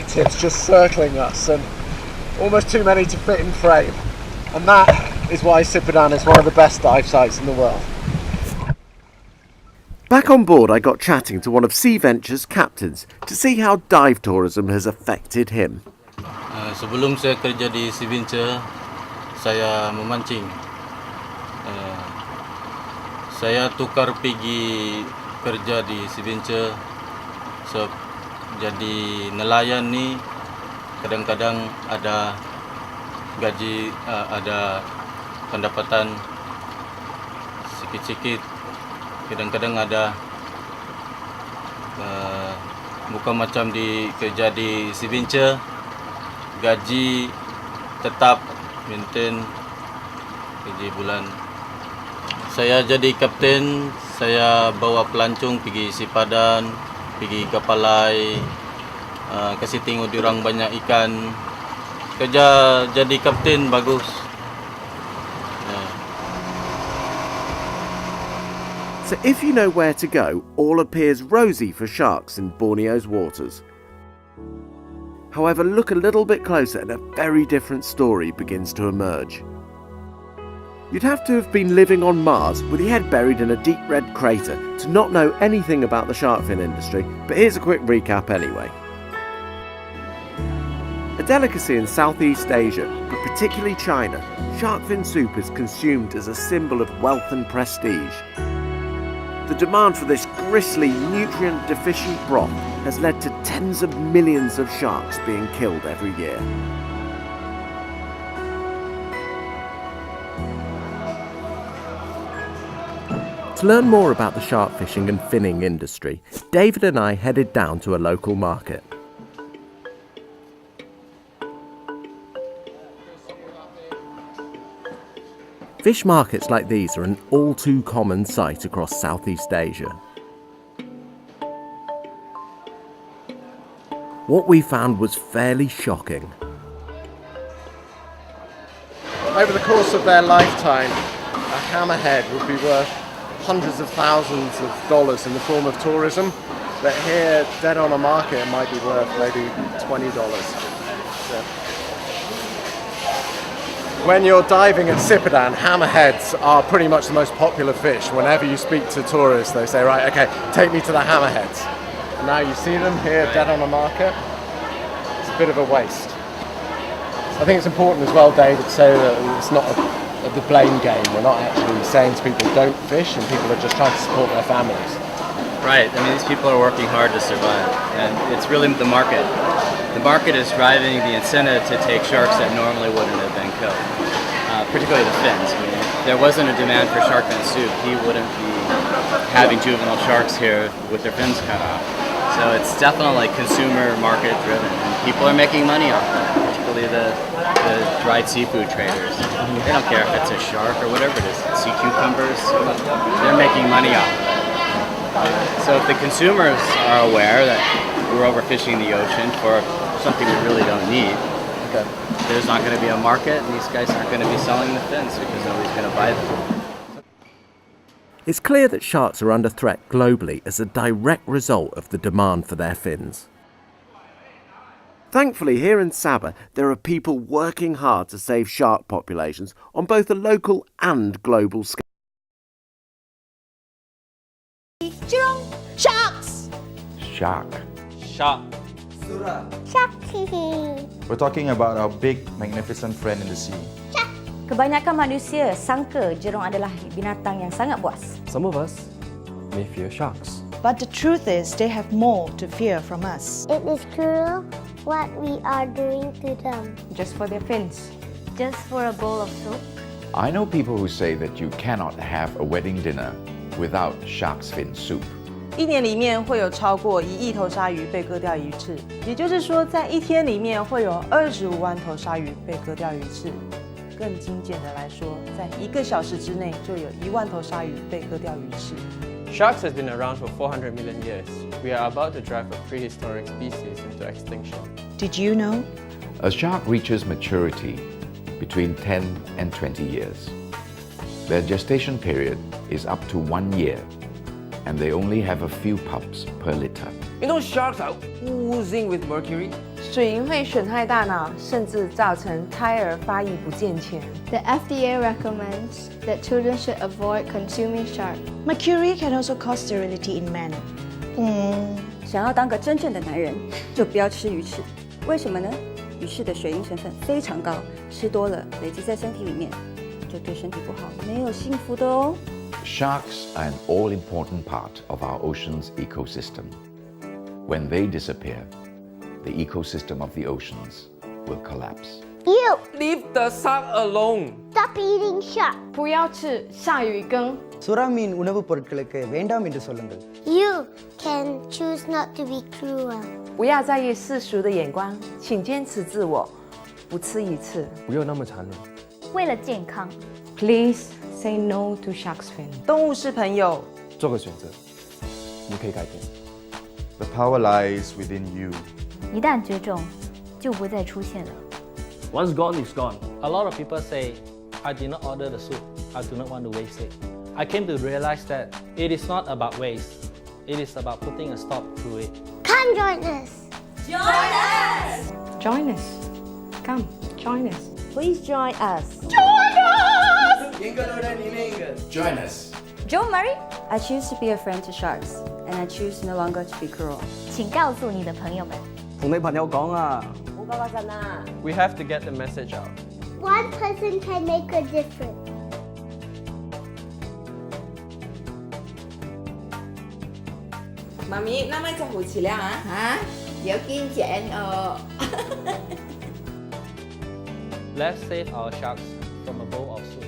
natives just circling us, and almost too many to fit in frame. And that is why Semporna is one of the best dive sites in the world. Back on board, I got chatting to one of Sea Venture's captains to see how dive tourism has affected him. Sebelum saya kerja di Sea Venture, saya memancing. Saya tukar pergi kerja di Sea Venture. Jadi nelayan ni kadang-kadang ada gaji, ada pendapatan sikit-sikit. Kadang-kadang ada bukan macam di kerja di Sea Venture, gaji tetap maintain gaji bulan. Saya jadi kapten, saya bawa pelancong pergi sipadan, pergi kapalai, kasih tengok diorang banyak ikan. Kerja jadi kapten bagus. So if you know where to go, all appears rosy for sharks in Borneo's waters. However, look a little bit closer and a very different story begins to emerge. You'd have to have been living on Mars with your head buried in a deep red crater to not know anything about the shark fin industry, but here's a quick recap anyway. A delicacy in Southeast Asia, but particularly China, shark fin soup is consumed as a symbol of wealth and prestige. The demand for this gristly, nutrient-deficient broth has led to tens of millions of sharks being killed every year. To learn more about the shark fishing and finning industry, David and I headed down to a local market. Fish markets like these are an all too common sight across Southeast Asia. What we found was fairly shocking. Over the course of their lifetime, a hammerhead would be worth hundreds of thousands of dollars in the form of tourism, but here, dead on a market, it might be worth maybe $20. So, when you're diving at Semporna, hammerheads are pretty much the most popular fish. Whenever you speak to tourists, they say, right, okay, take me to the hammerheads. And now you see them here dead on a market. It's a bit of a waste. I think it's important as well, David, to say that it's not the blame game. We're not actually saying to people don't fish, and people are just trying to support their families. Right, I mean, these people are working hard to survive, and it's really the market. The market is driving the incentive to take sharks that normally wouldn't have been killed, particularly the fins. I mean, if there wasn't a demand for shark fin soup, he wouldn't be having juvenile sharks here with their fins cut off. So it's definitely consumer market driven, and people are making money off it, particularly the dried seafood traders. They don't care if it's a shark or whatever it is, sea cucumbers, they're making money off of it. So if the consumers are aware that we're overfishing the ocean for something we really don't need, there's not going to be a market, and these guys aren't going to be selling the fins because nobody's going to buy them. It's clear that sharks are under threat globally as a direct result of the demand for their fins. Thankfully, here in Sabah, there are people working hard to save shark populations on both a local and global scale. Sharks! Shark. Shark. Shark! We're talking about our big, magnificent friend in the sea. Kebanyakan manusia sangka jerung adalah binatang yang sangat buas. Some of us may fear sharks. But the truth is, they have more to fear from us. It is cruel what we are doing to them. Just for their fins. Just for a bowl of soup. I know people who say that you cannot have a wedding dinner without shark's fin soup. 一年里面会有超过1亿头鲨鱼被割掉一次，也就是说，在一天里面会有25万头鲨鱼被割掉一次。更精简的来说，在1个小时之内就有1万头鲨鱼被割掉一次。Sharks has been around for 400 million years. We are about to drive a prehistoric species into extinction. Did you know? A shark reaches maturity between 10 and 20 years. Their gestation period is up to 1 year, and they only have a few pups per litter. You know, sharks are oozing with mercury. 水银会损害大脑，甚至造成胎儿发育不健全。 The FDA recommends that children should avoid consuming shark. Mercury can also cause sterility in men. 想要当个真正的男人，就不要吃鱼翅。为什么呢？鱼翅的水银成分非常高，吃多了累积在身体里面，就对身体不好，没有幸福的哦。 Sharks are an all-important part of our ocean's ecosystem. When they disappear, the ecosystem of the oceans will collapse. You Leave the shark alone. stop eating shark. 不要吃鲨鱼羹。 சுறா மீன் உணவுப் பொருட்களுக்கு வேண்டாம் என்று சொல்லுங்கள். You can choose not to be cruel. 不要在意世俗的眼光，请坚持自我，不吃鱼翅。不要那么残忍。为了健康， Please say no to shark's fin. 动物是朋友，做个选择，你可以改变。 The power lies within you. 一旦绝种，就不再出现了。 Once gone is gone. A lot of people say, I did not order the soup. I do not want to waste it. I came to realize that it is not about waste. It is about putting a stop to it. Come join us. Join us. Come, join us. Please join us. Join us. Joe Murray, I choose to be a friend to sharks, and I choose no longer to be cruel. 请告訴你的朋友們。同你朋友講啊。 We have to get the message out. One person can make a difference. 媽咪，啱啱就好遲亮啊！嚇，有見證哦。 Let's save our sharks from a bowl of soup.